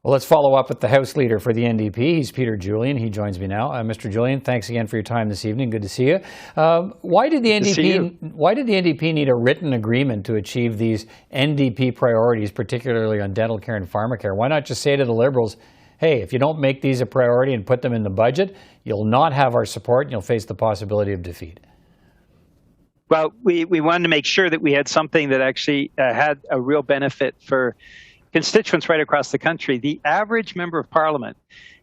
Well, let's follow up with the House Leader for the NDP. He's Peter Julian. He joins me now. Mr. Julian, thanks again for your time this evening. Good to see you. Why did the NDP need a written agreement to achieve these NDP priorities, particularly on dental care and pharmacare? Why not just say to the Liberals, hey, if you don't make these a priority and put them in the budget, you'll not have our support and you'll face the possibility of defeat? Well, we wanted to make sure that we had something that actually had a real benefit for constituents right across the country. The average member of parliament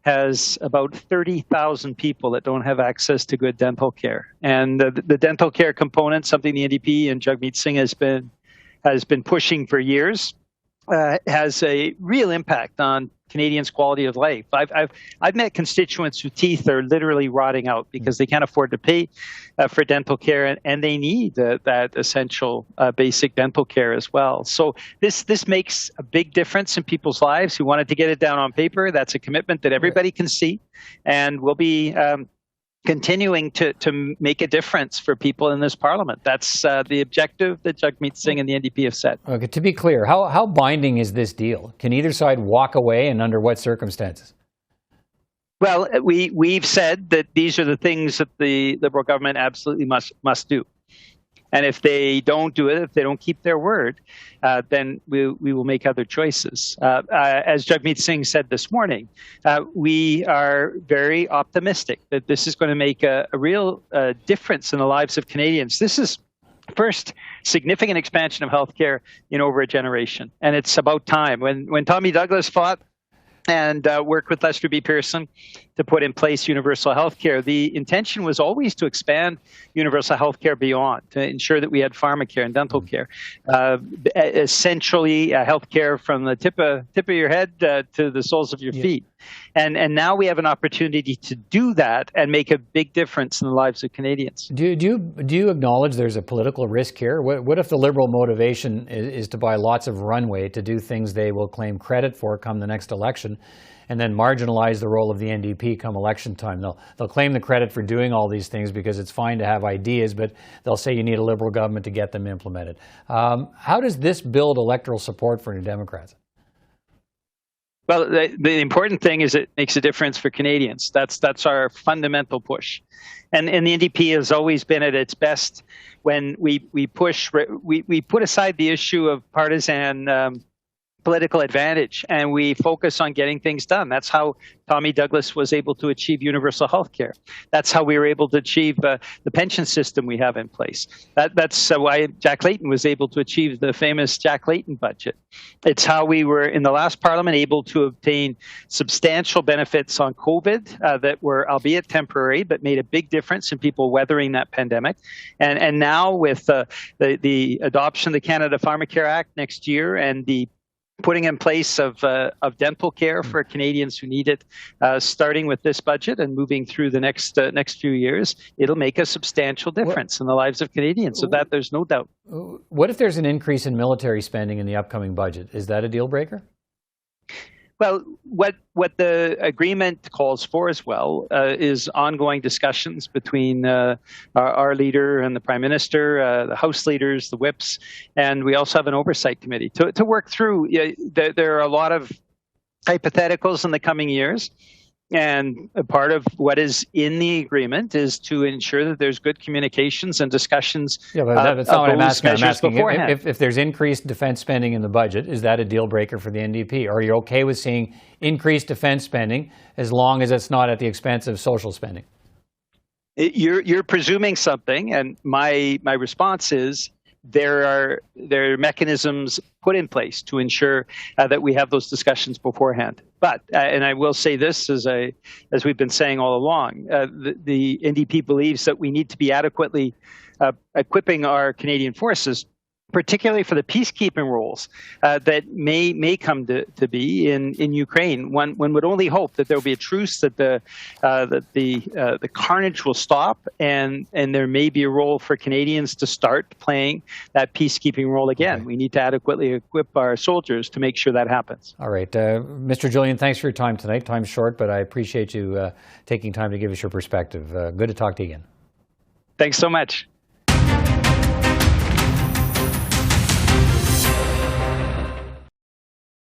has about 30,000 people that don't have access to good dental care. And the dental care component, something the NDP and Jagmeet Singh has been pushing for years, has a real impact on Canadians' quality of life. I've met constituents whose teeth are literally rotting out because they can't afford to pay for dental care, and they need that essential basic dental care as well. So this makes a big difference in people's lives who wanted to get it down on paper. That's a commitment that everybody can see, and we'll be continuing to make a difference for people in this parliament. That's the objective that Jagmeet Singh and the NDP have set. Okay, to be clear, how binding is this deal? Can either side walk away, and under what circumstances? Well, we've said that these are the things that the Liberal government absolutely must do. And if they don't do it, if they don't keep their word, then we will make other choices. As Jagmeet Singh said this morning, we are very optimistic that this is going to make a real difference in the lives of Canadians. This is first significant expansion of healthcare in over a generation, and it's about time. When Tommy Douglas fought and worked with Lester B. Pearson to put in place universal health care, the intention was always to expand universal health care beyond, to ensure that we had pharmacare and dental care, essentially health care from the tip of your head to the soles of your feet. And now we have an opportunity to do that and make a big difference in the lives of Canadians. Do you acknowledge there's a political risk here? What if the Liberal motivation is to buy lots of runway to do things they will claim credit for come the next election, and then marginalize the role of the NDP come election time? They'll claim the credit for doing all these things because it's fine to have ideas, but they'll say you need a Liberal government to get them implemented. How does this build electoral support for New Democrats? Well, the important thing is it makes a difference for Canadians. That's our fundamental push. And the NDP has always been at its best when we put aside the issue of partisan political advantage, and we focus on getting things done. That's how Tommy Douglas was able to achieve universal health care. That's how we were able to achieve the pension system we have in place. That's why Jack Layton was able to achieve the famous Jack Layton budget. It's how we were, in the last parliament, able to obtain substantial benefits on COVID that were, albeit temporary, but made a big difference in people weathering that pandemic. And now with the adoption of the Canada Pharmacare Act next year and the putting in place of dental care for Canadians who need it, starting with this budget and moving through the next few years, it'll make a substantial difference in the lives of Canadians. So that there's no doubt. What if there's an increase in military spending in the upcoming budget? Is that a deal breaker? Well, what the agreement calls for as well is ongoing discussions between our leader and the Prime Minister, the House leaders, the whips, and we also have an oversight committee to work through. There are a lot of hypotheticals in the coming years. And a part of what is in the agreement is to ensure that there's good communications and discussions. Yeah, but that's not what I'm asking. I'm asking if there's increased defense spending in the budget, is that a deal breaker for the NDP? Or are you okay with seeing increased defense spending as long as it's not at the expense of social spending? You're presuming something, and my response is there are mechanisms put in place to ensure that we have those discussions beforehand. But, and I will say this, as we've been saying all along, the NDP believes that we need to be adequately equipping our Canadian forces, particularly for the peacekeeping roles that may come to be in Ukraine. One would only hope that there will be a truce, that the carnage will stop, and there may be a role for Canadians to start playing that peacekeeping role again. Okay. We need to adequately equip our soldiers to make sure that happens. All right. Mr. Julian, thanks for your time tonight. Time's short, but I appreciate you taking time to give us your perspective. Good to talk to you again. Thanks so much.